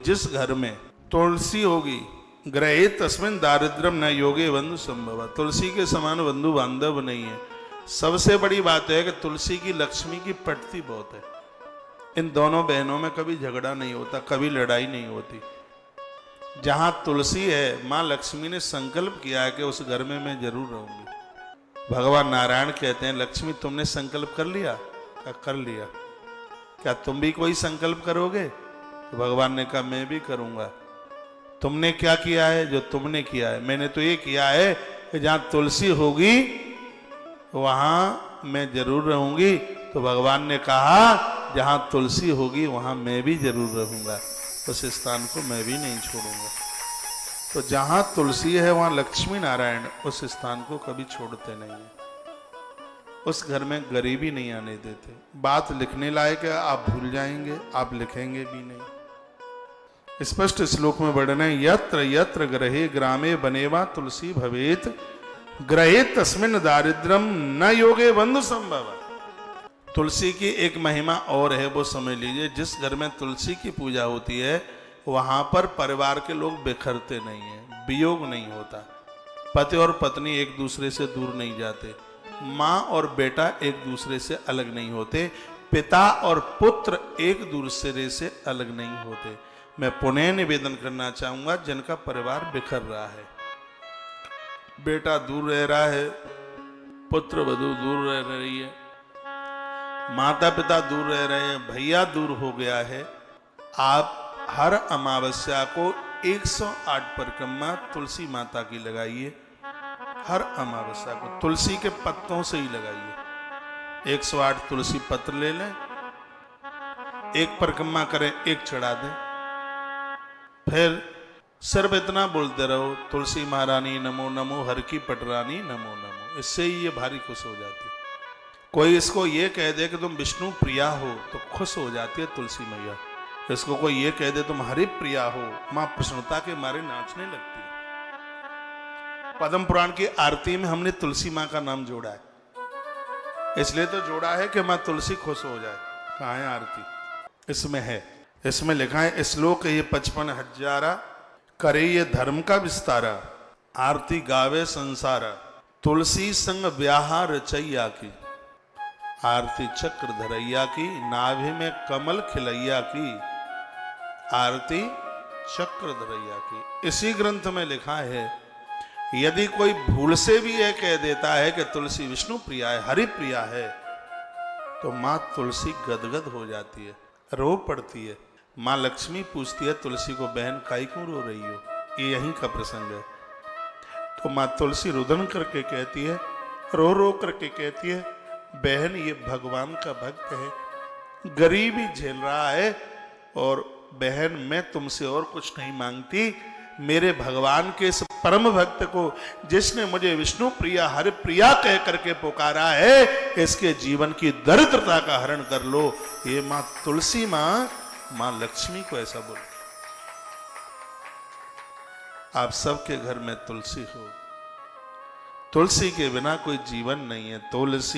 जिस घर में तुलसी होगी, ग्रहे तस्मिन दारिद्र्यम न योगे बंधु संभव। तुलसी के समान बंधु बांधव नहीं है। सबसे बड़ी बात है कि तुलसी की लक्ष्मी की पटती बहुत है। इन दोनों बहनों में कभी झगड़ा नहीं होता, कभी लड़ाई नहीं होती। जहां तुलसी है, मां लक्ष्मी ने संकल्प किया है कि उस घर में मैं जरूर रहूंगी। भगवान नारायण कहते हैं, लक्ष्मी तुमने संकल्प कर लिया? क्या कर लिया? क्या तुम भी कोई संकल्प करोगे? तो भगवान ने कहा मैं भी करूंगा। तुमने क्या किया है? जो तुमने किया है। मैंने तो ये किया है कि जहां तुलसी होगी वहां मैं जरूर रहूंगी। तो भगवान ने कहा जहां तुलसी होगी वहां मैं भी जरूर रहूंगा, उस स्थान को मैं भी नहीं छोड़ूंगा। तो जहां तुलसी है वहां लक्ष्मी नारायण उस स्थान को कभी छोड़ते नहीं है। उस घर में गरीबी नहीं आने देते। बात लिखने लायक है, आप भूल जाएंगे, आप लिखेंगे भी नहीं। स्पष्ट श्लोक में वर्णन है, यत्र यत्र ग्रहे ग्रामे बनेवा तुलसी भवेत, ग्रहे तस्मिन दारिद्र्यम न योगे बंधु संभव। तुलसी की एक महिमा और है, वो समझ लीजिए। जिस घर में तुलसी की पूजा होती है वहां पर परिवार के लोग बिखरते नहीं है, वियोग नहीं होता। पति और पत्नी एक दूसरे से दूर नहीं जाते, माँ और बेटा एक दूसरे से अलग नहीं होते, पिता और पुत्र एक दूसरे से अलग नहीं होते। मैं पुनः निवेदन करना चाहूंगा, जिनका परिवार बिखर रहा है, बेटा दूर रह रहा है, पुत्र वधू दूर रह रही है, माता पिता दूर रह रहे हैं, भैया दूर हो गया है, आप हर अमावस्या को 108 परिक्रमा तुलसी माता की लगाइए। हर अमावस्या को तुलसी के पत्तों से ही लगाइए। 108 तुलसी पत्र ले लें, एक परिक्रमा करें, एक चढ़ा दें। फिर सिर्फ इतना बोलते रहो, तुलसी महारानी नमो नमो, हर की पटरानी नमो नमो। इससे ही ये भारी खुश हो जाती है। कोई इसको ये कह दे कि तुम विष्णु प्रिया हो तो खुश हो जाती है तुलसी मैया। इसको कोई ये कह दे तुम हरि प्रिया हो, मां प्रसन्नता के मारे नाचने लगती है। पद्म पुराण की आरती में हमने तुलसी मां का नाम जोड़ा है, इसलिए तो जोड़ा है कि मां तुलसी खुश हो जाए। कहाँ है आरती? इसमें है, इसमें लिखा है श्लोक ये 55,000 करे ये धर्म का विस्तारा, आरती गावे संसारा, तुलसी संग ब्याह रचैया की, आरती चक्र धरैया की, नाभि में कमल खिलैया की, आरती चक्र धरैया की। इसी ग्रंथ में लिखा है, यदि कोई भूल से भी यह कह देता है कि तुलसी विष्णु प्रिया है, हरि प्रिया है, तो मां तुलसी गदगद हो जाती है, रो पड़ती है। मां लक्ष्मी पूछती है तुलसी को, बहन काई क्यों रो रही हो? ये यहीं का प्रसंग है। तो मां तुलसी रुदन करके कहती है, रो रो करके कहती है, बहन ये भगवान का भक्त है, गरीबी झेल रहा है, और बहन मैं तुमसे और कुछ नहीं मांगती, मेरे भगवान के इस परम भक्त को जिसने मुझे विष्णु प्रिया हरि प्रिया कह करके पुकारा है, इसके जीवन की दरिद्रता का हरण कर लो। ये मां तुलसी मां लक्ष्मी को ऐसा बोल। आप सबके घर में तुलसी हो। तुलसी के बिना कोई जीवन नहीं है। तुलसी